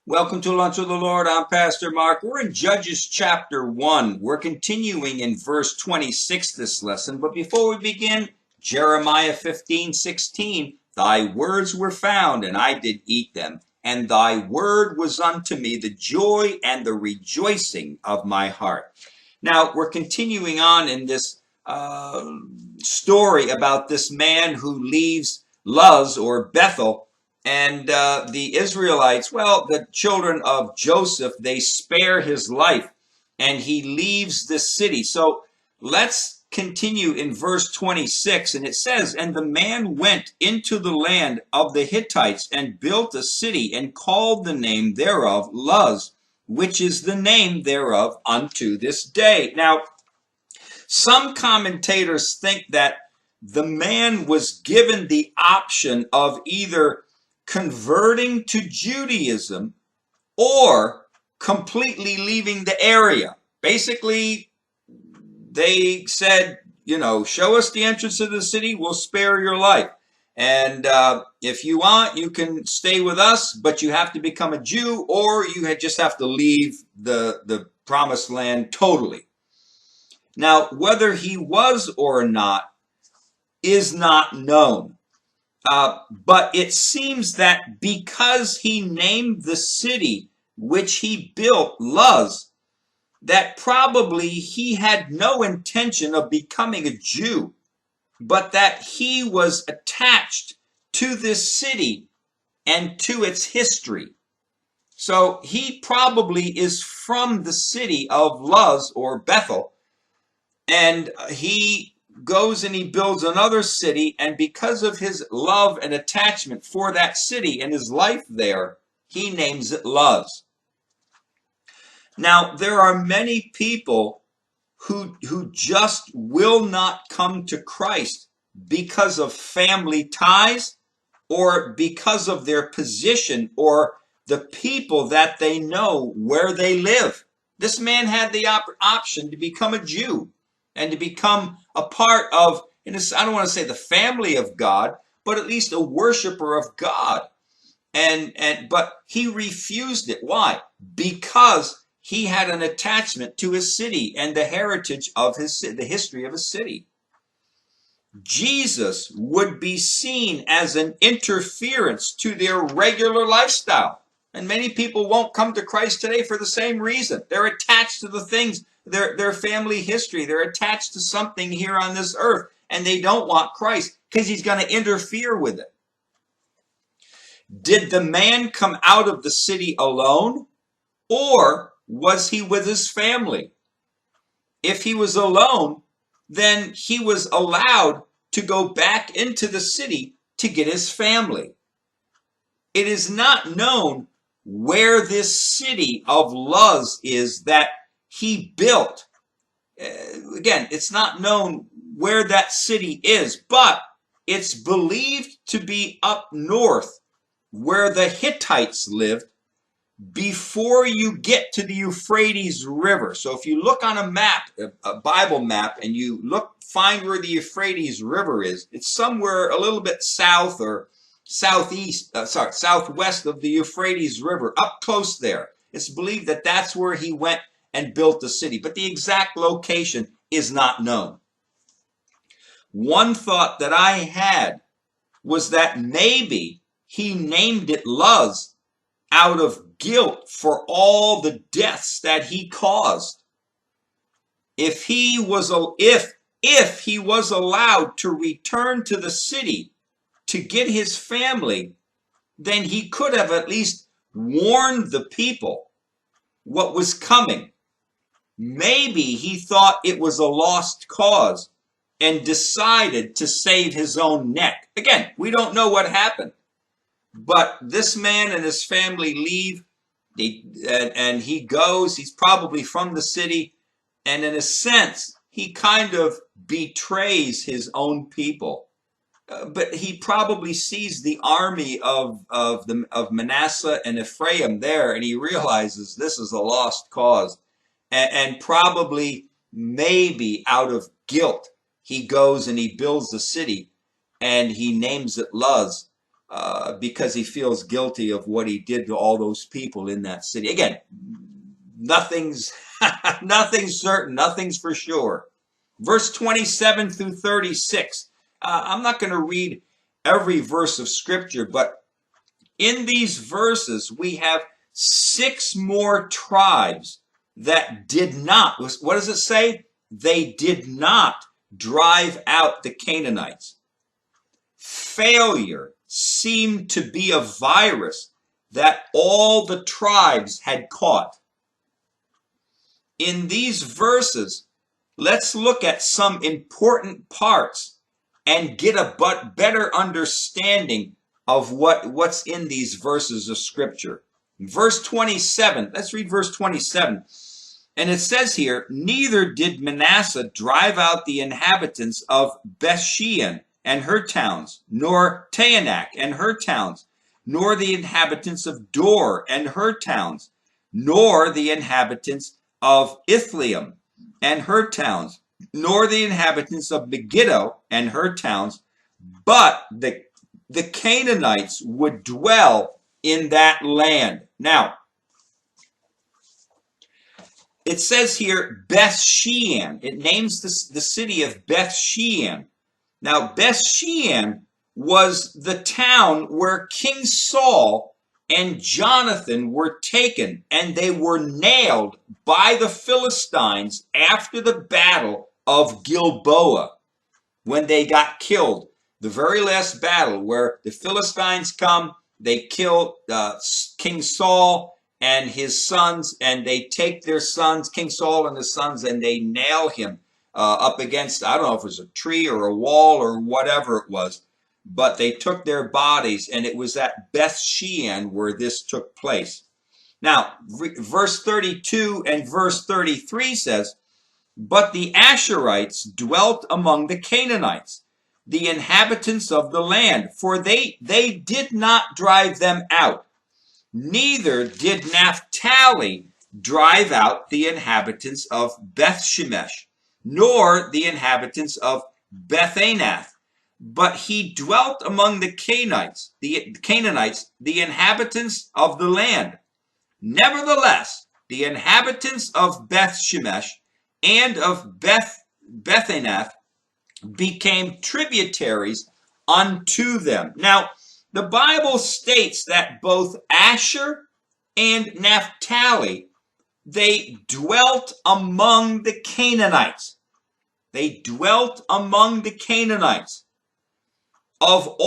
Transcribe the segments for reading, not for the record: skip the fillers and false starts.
Welcome to Lunch with the Lord. I'm Pastor Mark. We're in Judges chapter 1. We're continuing in verse 26 this lesson. But before we begin, Jeremiah 15:16, Thy words were found, and I did eat them, and thy word was unto me the joy and the rejoicing of my heart. Now, we're continuing on in this story about this man who leaves Luz or Bethel. And the Israelites, well, the children of Joseph, they spare his life and he leaves the city. So let's continue in verse 26. And it says, And the man went into the land of the Hittites and built a city and called the name thereof Luz, which is the name thereof unto this day. Now, some commentators think that the man was given the option of either converting to Judaism or completely leaving the area. Basically, they said, show us the entrance of the city, we'll spare your life. And if you want, you can stay with us, but you have to become a Jew, or you just have to leave the promised land totally. Now, whether he was or not is not known. But it seems that because he named the city which he built Luz, that probably he had no intention of becoming a Jew, but that he was attached to this city and to its history. So he probably is from the city of Luz or Bethel, and he goes and he builds another city, and because of his love and attachment for that city and his life there, he names it Luz. Now, there are many people who just will not come to Christ because of family ties or because of their position or the people that they know where they live. This man had the option to become a Jew and to become a part of, I don't want to say the family of God, but at least a worshiper of God. But he refused it. Why? Because he had an attachment to his city and the heritage of the history of his city. Jesus would be seen as an interference to their regular lifestyle. And many people won't come to Christ today for the same reason. They're attached to the things, their family history. They're attached to something here on this earth, and they don't want Christ because he's going to interfere with it. Did the man come out of the city alone, or was he with his family? If he was alone, then he was allowed to go back into the city to get his family. It is not known where this city of Luz is that he built. Again, it's not known where that city is, but it's believed to be up north where the Hittites lived before you get to the Euphrates River. So if you look on a map, a Bible map, and you find where the Euphrates River is, it's somewhere a little bit south or southwest of the Euphrates River, up close there. It's believed that that's where he went and built the city, but the exact location is not known. One thought that I had was that maybe he named it Luz out of guilt for all the deaths that he caused. If he was allowed to return to the city to get his family, then he could have at least warned the people what was coming. Maybe he thought it was a lost cause and decided to save his own neck. Again, we don't know what happened, but this man and his family leave, and he goes. He's probably from the city, and in a sense, he kind of betrays his own people. But he probably sees the army of Manasseh and Ephraim there, and he realizes this is a lost cause. And probably, maybe out of guilt, he goes and he builds the city, and he names it Luz. because he feels guilty of what he did to all those people in that city. Again, nothing's nothing's certain, nothing's for sure. Verse 27 through 36. I'm not going to read every verse of Scripture, but in these verses we have 6 more tribes that did not, what does it say? They did not drive out the Canaanites. Failure seemed to be a virus that all the tribes had caught. In these verses, let's look at some important parts and get a better understanding of what's in these verses of Scripture. Verse 27, let's read verse 27. And it says here, neither did Manasseh drive out the inhabitants of Bethshean and her towns, nor Taanach and her towns, nor the inhabitants of Dor and her towns, nor the inhabitants of Ithlium and her towns, nor the inhabitants of Megiddo and her towns, but the Canaanites would dwell in that land. Now, it says here Bethshean. It names the city of Bethshean. Now, Bethshean was the town where King Saul and Jonathan were taken, and they were nailed by the Philistines after the battle of Gilboa, when they got killed. The very last battle where the Philistines come, they kill King Saul and his sons, and they take their sons, King Saul and his sons, and they nail him up against, I don't know if it was a tree or a wall or whatever it was, but they took their bodies, and it was at Bethshean where this took place. Now, verse 32 and verse 33 says, but the Asherites dwelt among the Canaanites, the inhabitants of the land, for they did not drive them out. Neither did Naphtali drive out the inhabitants of Bethshemesh, nor the inhabitants of Bethanath, but he dwelt among the Canaanites, the inhabitants of the land. Nevertheless, the inhabitants of Bethshemesh and of Bethanath became tributaries unto them. Now, the Bible states that both Asher and Naphtali, they dwelt among the Canaanites. They dwelt among the Canaanites. Of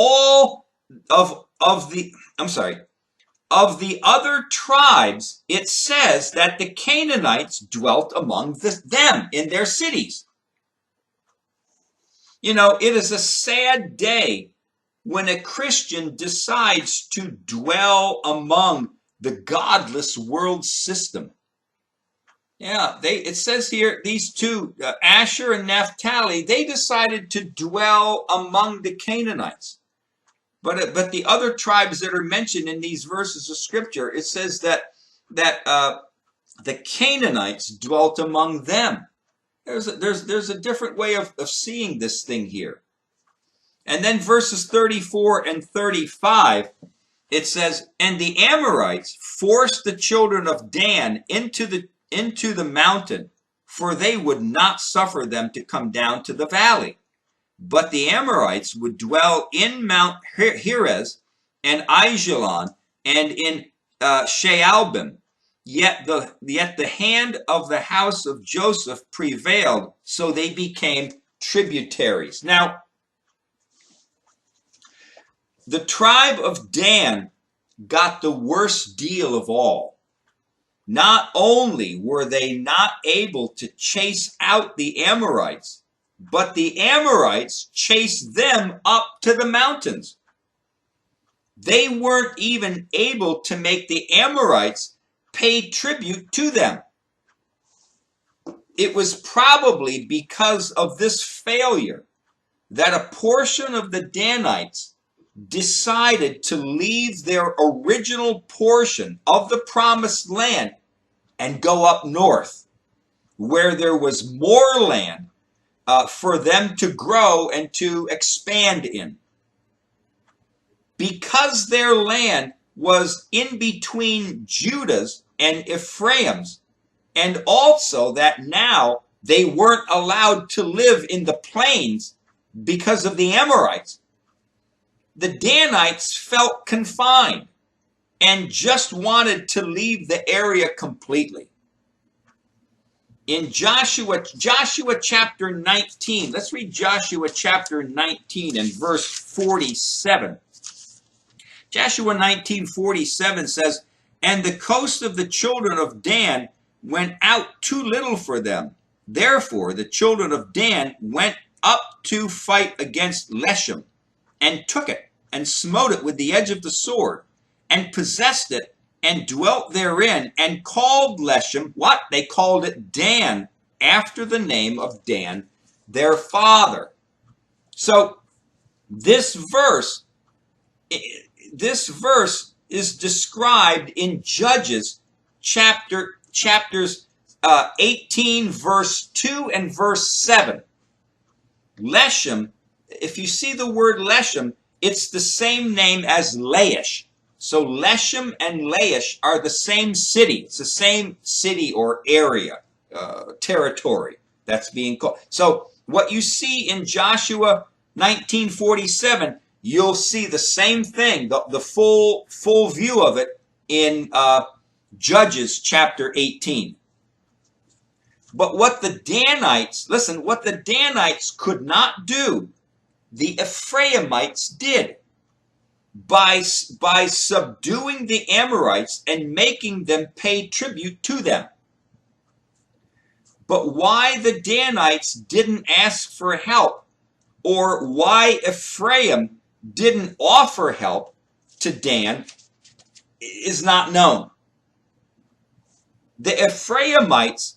the other tribes, it says that the Canaanites dwelt among them in their cities. You know, it is a sad day when a Christian decides to dwell among the godless world system. Yeah, it says here, these two, Asher and Naphtali, they decided to dwell among the Canaanites. But the other tribes that are mentioned in these verses of Scripture, it says that the Canaanites dwelt among them. There's a different way of seeing this thing here. And then verses 34 and 35, it says, and the Amorites forced the children of Dan into the mountain, for they would not suffer them to come down to the valley. But the Amorites would dwell in Mount Heres and Aijalon and in Shaalbim. Yet the hand of the house of Joseph prevailed, so they became tributaries. Now, the tribe of Dan got the worst deal of all. Not only were they not able to chase out the Amorites, but the Amorites chased them up to the mountains. They weren't even able to make the Amorites pay tribute to them. It was probably because of this failure that a portion of the Danites decided to leave their original portion of the promised land and go up north, where there was more land for them to grow and to expand in. because their land was in between Judah's and Ephraim's, and also that now they weren't allowed to live in the plains because of the Amorites, the Danites felt confined and just wanted to leave the area completely. In Joshua chapter 19, let's read Joshua chapter 19 and verse 47. Joshua 19:47 says, "And the coast of the children of Dan went out too little for them. Therefore the children of Dan went up to fight against Leshem, and took it, and smote it with the edge of the sword, and possessed it, and dwelt therein, and called Leshem," what? They called it Dan, after the name of Dan, their father. So this verse is described in Judges chapters 18, verse 2 and verse 7. Leshem, if you see the word Leshem, it's the same name as Laish. So Leshem and Laish are the same city. It's the same city or area, territory that's being called. So what you see in Joshua 19:47, you'll see the same thing, the full view of it in Judges chapter 18. But what the Danites, listen, what the Danites could not do, the Ephraimites did. By subduing the Amorites and making them pay tribute to them. But why the Danites didn't ask for help, or why Ephraim didn't offer help to Dan, is not known. The Ephraimites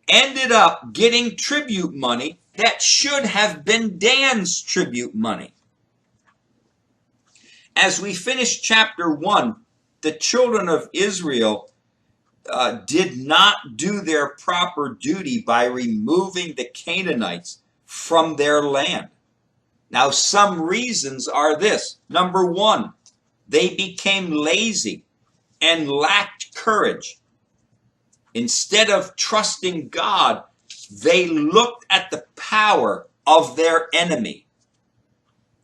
ended up getting tribute money that should have been Dan's tribute money. As we finish chapter 1, the children of Israel did not do their proper duty by removing the Canaanites from their land. Now, some reasons are this. Number one, they became lazy and lacked courage. Instead of trusting God, they looked at the power of their enemy.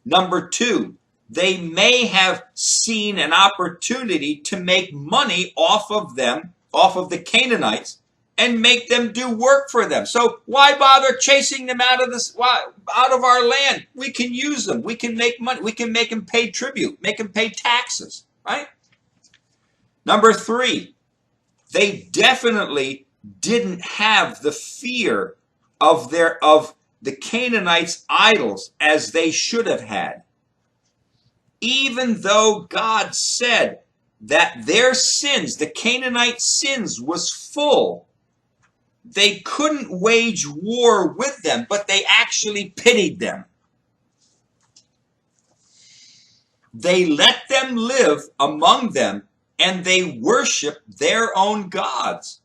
Number two, they may have seen an opportunity to make money off of the Canaanites, and make them do work for them. So why bother chasing them out of our land? We can use them. We can make money. We can make them pay tribute, make them pay taxes, right? Number three, they definitely didn't have the fear of the Canaanites' idols as they should have had. Even though God said that their sins, the Canaanite sins, was full, they couldn't wage war with them, but they actually pitied them. They let them live among them, and they worshiped their own gods.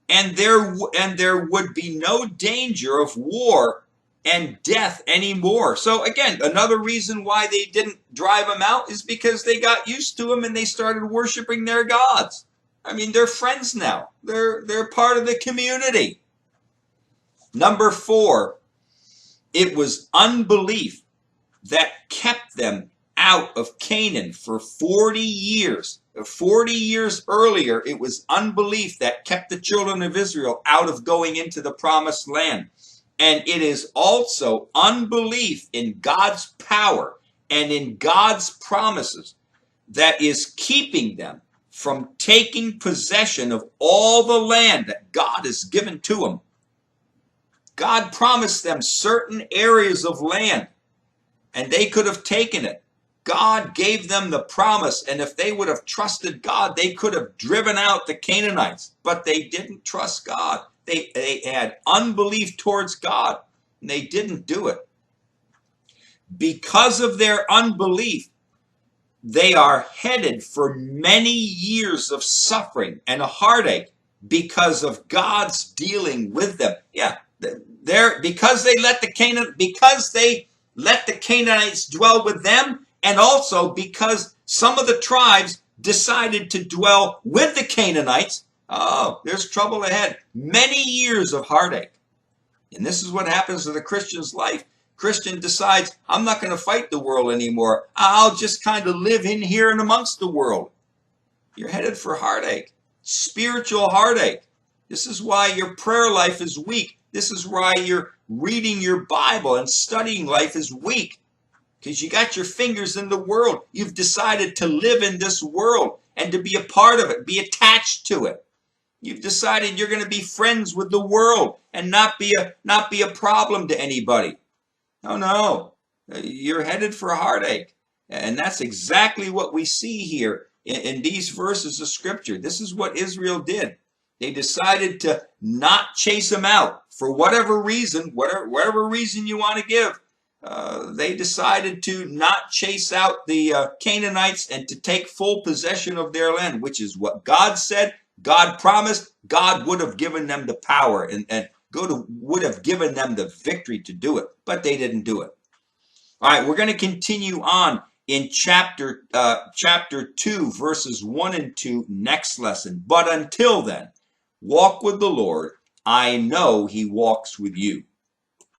And there would be no danger of war and death anymore. So again, another reason why they didn't drive them out is because they got used to them and they started worshiping their gods. I mean, they're friends now. They're part of the community. Number four, it was unbelief that kept them out of Canaan for 40 years. 40 years earlier, it was unbelief that kept the children of Israel out of going into the promised land. And it is also unbelief in God's power and in God's promises that is keeping them from taking possession of all the land that God has given to them. God promised them certain areas of land, and they could have taken it. God gave them the promise, and if they would have trusted God, they could have driven out the Canaanites, but they didn't trust God. They had unbelief towards God, and they didn't do it. Because of their unbelief, they are headed for many years of suffering and a heartache because of God's dealing with them. Yeah, because they let the Canaanites dwell with them, and also because some of the tribes decided to dwell with the Canaanites. Oh, there's trouble ahead. Many years of heartache. And this is what happens to the Christian's life. Christian decides, I'm not going to fight the world anymore. I'll just kind of live in here and amongst the world. You're headed for heartache, spiritual heartache. This is why your prayer life is weak. This is why your reading your Bible and studying life is weak. Because you got your fingers in the world. You've decided to live in this world and to be a part of it, be attached to it. You've decided you're going to be friends with the world and not be a problem to anybody. No. You're headed for a heartache. And that's exactly what we see here in these verses of Scripture. This is what Israel did. They decided to not chase them out for whatever reason, whatever reason you want to give. They decided to not chase out the Canaanites and to take full possession of their land, which is what God said, God promised. God would have given them the power and God would have given them the victory to do it, but they didn't do it. All right, we're going to continue on in chapter 2, verses 1 and 2, next lesson. But until then, walk with the Lord. I know he walks with you.